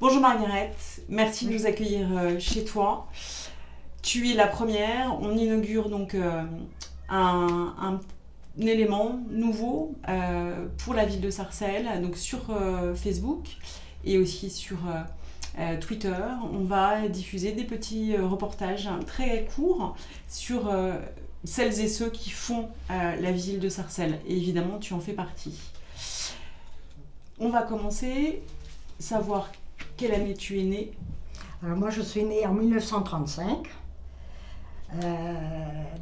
Bonjour Margaret, merci de nous accueillir chez toi. Tu es la première, on inaugure donc un élément nouveau pour la ville de Sarcelles, donc sur Facebook et aussi sur Twitter. On va diffuser des petits reportages très courts sur celles et ceux qui font la ville de Sarcelles. Et évidemment, tu en fais partie. On va commencer, savoir quelle année tu es née. Alors moi, je suis née en 1935.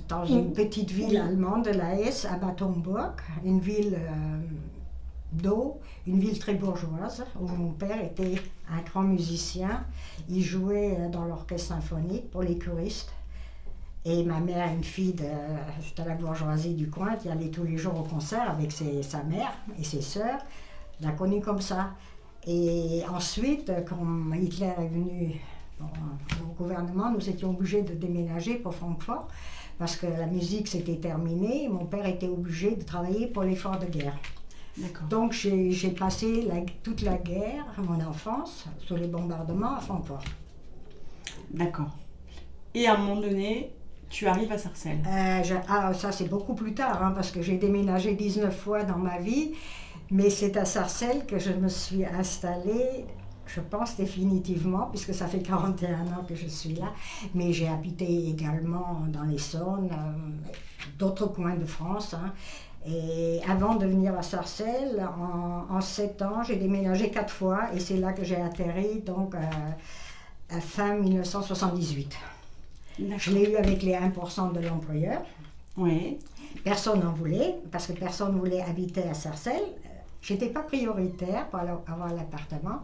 Dans une petite ville allemande de la Hesse, à Bad Homburg, une ville d'eau, une ville très bourgeoise, où mon père était un grand musicien. Il jouait dans l'orchestre symphonique pour les choristes. Et ma mère, une fille de la bourgeoisie du coin, qui allait tous les jours au concert avec sa mère et ses sœurs, l'a connue comme ça. Et ensuite, quand Hitler est venu au gouvernement, nous étions obligés de déménager pour Francfort parce que la musique s'était terminée et mon père était obligé de travailler pour l'effort de guerre. D'accord. Donc j'ai passé toute la guerre, mon enfance, sous les bombardements à Francfort. D'accord. Et à un moment donné, tu arrives à Sarcelles. Ça c'est beaucoup plus tard, hein, parce que j'ai déménagé 19 fois dans ma vie, mais c'est à Sarcelles que je me suis installée, je pense définitivement, puisque ça fait 41 ans que je suis là, mais j'ai habité également dans l'Essonne, d'autres coins de France. Hein. Et avant de venir à Sarcelles, en 7 ans, j'ai déménagé 4 fois, et c'est là que j'ai atterri, donc à fin 1978. D'accord. Je l'ai eu avec les 1% de l'employeur. Oui. Personne n'en voulait, parce que personne ne voulait habiter à Sarcelles. Je n'étais pas prioritaire pour avoir l'appartement.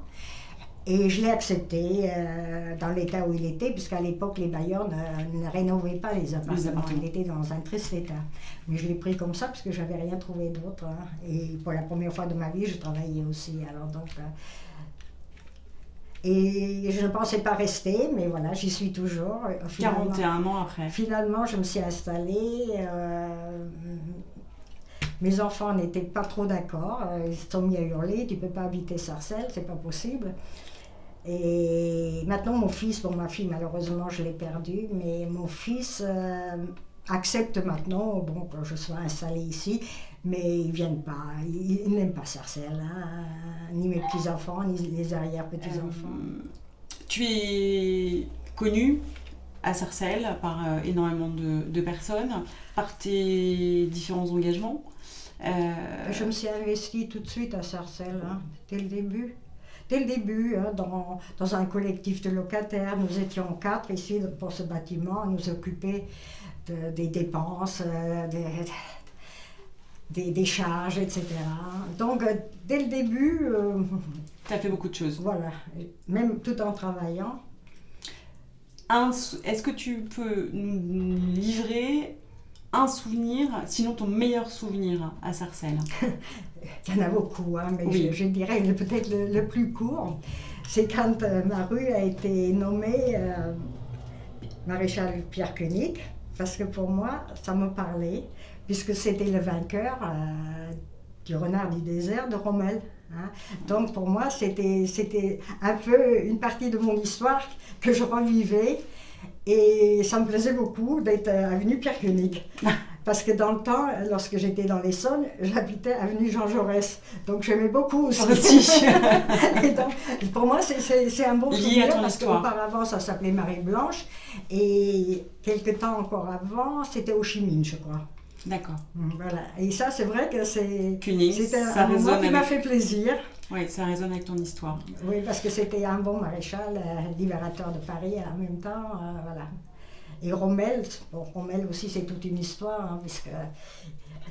Et je l'ai accepté dans l'état où il était, puisqu'à l'époque, les bailleurs ne rénovaient pas les appartements. Il était dans un triste état. Mais je l'ai pris comme ça, parce que je n'avais rien trouvé d'autre. Hein. Et pour la première fois de ma vie, je travaillais aussi. Alors donc, et je ne pensais pas rester, mais voilà, j'y suis toujours. 41 ans après. Finalement, je me suis installée. Mes enfants n'étaient pas trop d'accord. Ils se sont mis à hurler, tu ne peux pas habiter Sarcelles, c'est pas possible. Et maintenant, mon fils, ma fille, malheureusement, je l'ai perdue, mais mon fils accepte maintenant que je sois installée ici, mais ils ne viennent pas. Ils n'aiment pas Sarcelles, hein, ni mes petits-enfants, ni les arrière-petits-enfants. Tu es connue à Sarcelles par énormément de personnes, par tes différents engagements. Je me suis investie tout de suite à Sarcelles, hein, dès le début. Dès le début, hein, dans un collectif de locataires, nous étions 4 ici pour ce bâtiment, à nous occuper des dépenses, des charges, etc. Donc, dès le début... tu as fait beaucoup de choses. Voilà, même tout en travaillant. Est-ce que tu peux nous livrer un souvenir, sinon ton meilleur souvenir à Sarcelles? Il y en a beaucoup, hein, mais oui. je dirais peut-être le plus court. C'est quand ma rue a été nommée maréchal Pierre Koenig, parce que pour moi, ça me parlait, puisque c'était le vainqueur du renard du désert de Rommel. Hein. Donc pour moi, c'était un peu une partie de mon histoire que je revivais. Et ça me plaisait beaucoup d'être avenue Pierre Koenig. Parce que dans le temps, lorsque j'étais dans l'Essonne, j'habitais avenue Jean Jaurès. Donc j'aimais beaucoup aussi. Et donc, pour moi, c'est un bon souvenir parce qu'auparavant, ça s'appelait Marie-Blanche. Et quelque temps encore avant, c'était Ho Chi Minh, je crois. D'accord. Voilà. Et ça, c'est vrai que c'était un moment qui m'a fait plaisir. Oui, ça résonne avec ton histoire. Oui, parce que c'était un bon maréchal, libérateur de Paris en même temps. Voilà. Et Rommel aussi, c'est toute une histoire, hein,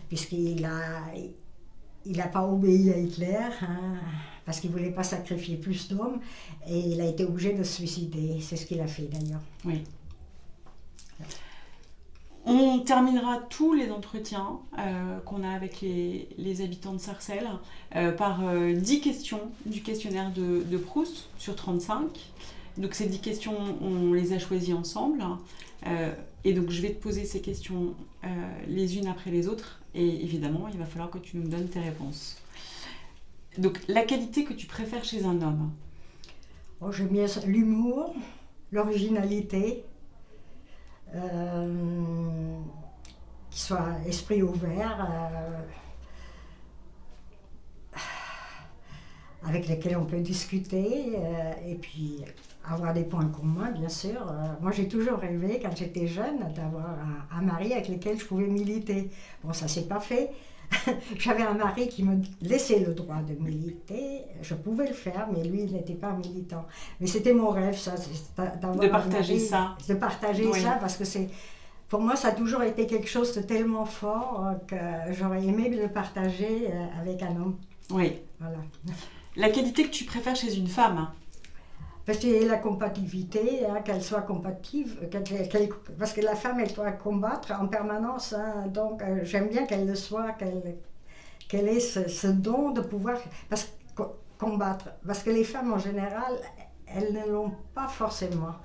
puisqu'il n'a pas obéi à Hitler, hein, parce qu'il ne voulait pas sacrifier plus d'hommes, et il a été obligé de se suicider. C'est ce qu'il a fait d'ailleurs. Oui. On terminera tous les entretiens qu'on a avec les habitants de Sarcelles par 10 questions du questionnaire de Proust sur 35. Donc ces 10 questions, on les a choisies ensemble. Et donc je vais te poser ces questions les unes après les autres. Et évidemment, il va falloir que tu nous donnes tes réponses. Donc la qualité que tu préfères chez un homme? Oh, j'aime bien l'humour, l'originalité, qu'il soit esprit ouvert, avec lesquels on peut discuter, et puis avoir des points communs, bien sûr. Moi, j'ai toujours rêvé, quand j'étais jeune, d'avoir un mari avec lequel je pouvais militer. Bon, ça s'est pas fait. J'avais un mari qui me laissait le droit de militer. Je pouvais le faire, mais lui, il n'était pas militant. Mais c'était mon rêve, ça, d'avoir De partager un mari, ça. de partager Oui. ça, parce que pour moi, ça a toujours été quelque chose de tellement fort que j'aurais aimé le partager avec un homme. Oui. Voilà. La qualité que tu préfères chez une femme? Parce que la compatibilité, hein, qu'elle soit compatible, parce que la femme, elle doit combattre en permanence. Hein, donc, j'aime bien qu'elle le soit, qu'elle ait ce don de pouvoir combattre. Parce que les femmes, en général, elles ne l'ont pas forcément.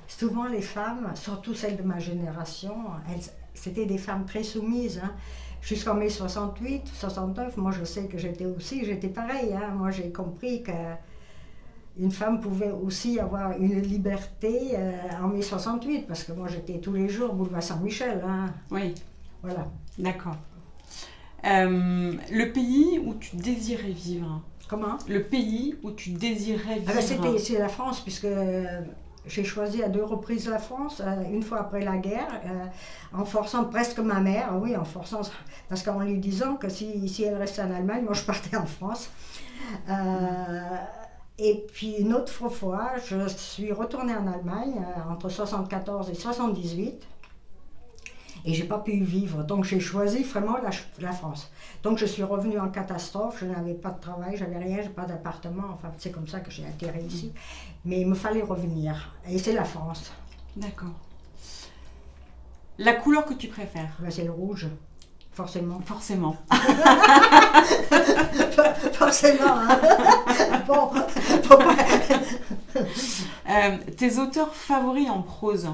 Souvent, les femmes, surtout celles de ma génération, c'était des femmes très soumises. Hein. Jusqu'en mai 68, 69, moi je sais que j'étais pareil. Hein. Moi j'ai compris qu'une femme pouvait aussi avoir une liberté en mai 68, parce que moi j'étais tous les jours boulevard Saint-Michel. Hein. Oui. Voilà. D'accord. Le pays où tu désirais vivre? Comment? Le pays où tu désirais vivre? C'est la France, puisque j'ai choisi à 2 reprises la France, une fois après la guerre, en forçant presque ma mère, oui, en forçant, parce qu'en lui disant que si elle restait en Allemagne, moi je partais en France. Et puis une autre fois, je suis retournée en Allemagne entre 74 et 78. Et j'ai pas pu y vivre, donc j'ai choisi vraiment la France. Donc je suis revenue en catastrophe, je n'avais pas de travail, j'avais rien, j'avais pas d'appartement, enfin c'est comme ça que j'ai atterri ici. Mais il me fallait revenir, et c'est la France. D'accord. La couleur que tu préfères? Ben, c'est le rouge, forcément. Forcément. Forcément, hein. Bon, tes auteurs favoris en prose?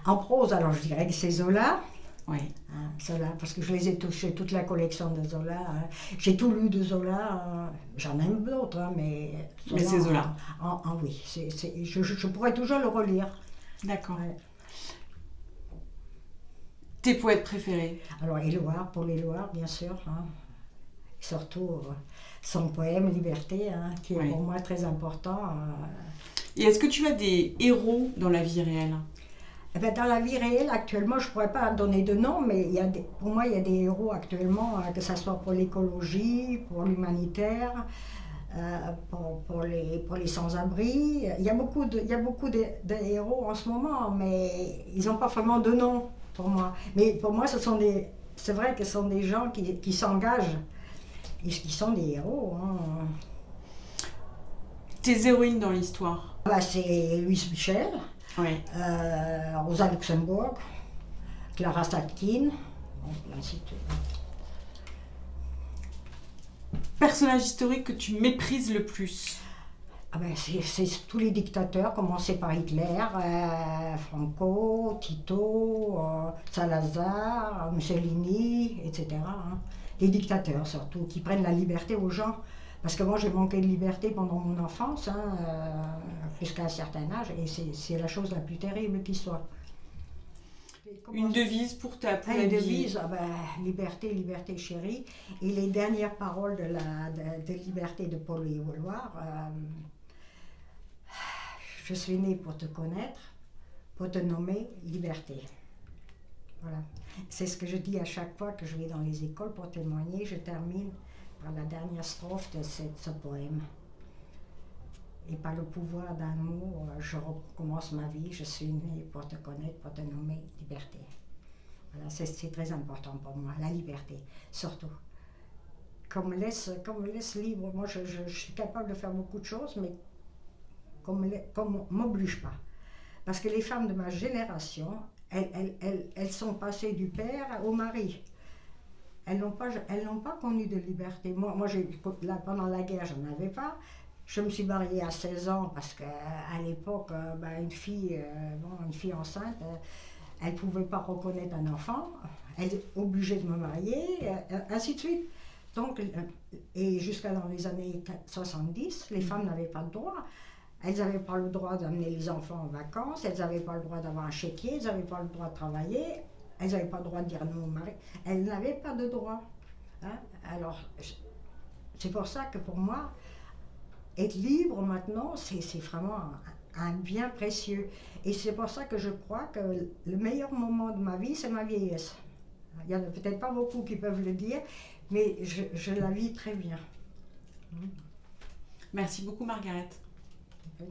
En prose, alors je dirais que c'est Zola. Oui. Hein, Zola, parce que je les ai tous, j'ai toute la collection de Zola. Hein. J'ai tout lu de Zola. J'en aime d'autres, hein, mais c'est Zola. Oui, je pourrais toujours le relire. D'accord. Ouais. Tes poètes préférés? Alors Éluard, Paul Éluard, bien sûr. Hein. Et surtout son poème Liberté, hein, qui est pour moi très important. Et est-ce que tu as des héros dans la vie réelle? Eh bien, dans la vie réelle, actuellement, je ne pourrais pas donner de nom, mais pour moi, il y a des héros actuellement, que ce soit pour l'écologie, pour l'humanitaire, pour les sans-abri. Il y a beaucoup de héros en ce moment, mais ils n'ont pas vraiment de nom pour moi. Mais pour moi, c'est vrai que ce sont des gens qui s'engagent, et qui sont des héros. Hein. Tes héroïnes dans l'histoire? C'est Louise Michel. Oui. Rosa Luxembourg, Clara Zetkin, ainsi de suite. Personnage historique que tu méprises le plus? C'est tous les dictateurs, commencé par Hitler, Franco, Tito, Salazar, Mussolini, etc. Hein. Les dictateurs surtout, qui prennent la liberté aux gens. Parce que moi, j'ai manqué de liberté pendant mon enfance, hein, jusqu'à un certain âge, et c'est la chose la plus terrible qui soit. Une devise pour la vie? Une devise, liberté, liberté chérie. Et les dernières paroles de liberté de Paul Éluard, je suis née pour te connaître, pour te nommer liberté. Voilà. C'est ce que je dis à chaque fois que je vais dans les écoles pour témoigner, je termine par la dernière strophe de ce poème. Et par le pouvoir d'un mot, je recommence ma vie, je suis née pour te connaître, pour te nommer liberté. Voilà, c'est très important pour moi, la liberté, surtout. Qu'on me laisse libre, moi je suis capable de faire beaucoup de choses, mais qu'on ne m'oblige pas. Parce que les femmes de ma génération, elles sont passées du père au mari. Elles n'ont pas connu de liberté. Moi pendant la guerre, je n'en avais pas. Je me suis mariée à 16 ans parce qu'à l'époque, une fille enceinte, elle ne pouvait pas reconnaître un enfant. Elle est obligée de me marier, ainsi de suite. Donc, et jusqu'à dans les années 70, les femmes n'avaient pas de droit. Elles n'avaient pas le droit d'amener les enfants en vacances, elles n'avaient pas le droit d'avoir un chéquier, elles n'avaient pas le droit de travailler, elles n'avaient pas le droit de dire non au mari. Elles n'avaient pas de droit. Hein? Alors, c'est pour ça que pour moi, être libre maintenant, c'est vraiment un bien précieux. Et c'est pour ça que je crois que le meilleur moment de ma vie, c'est ma vieillesse. Il n'y en a peut-être pas beaucoup qui peuvent le dire, mais je la vis très bien. Merci beaucoup, Margaret. Okay.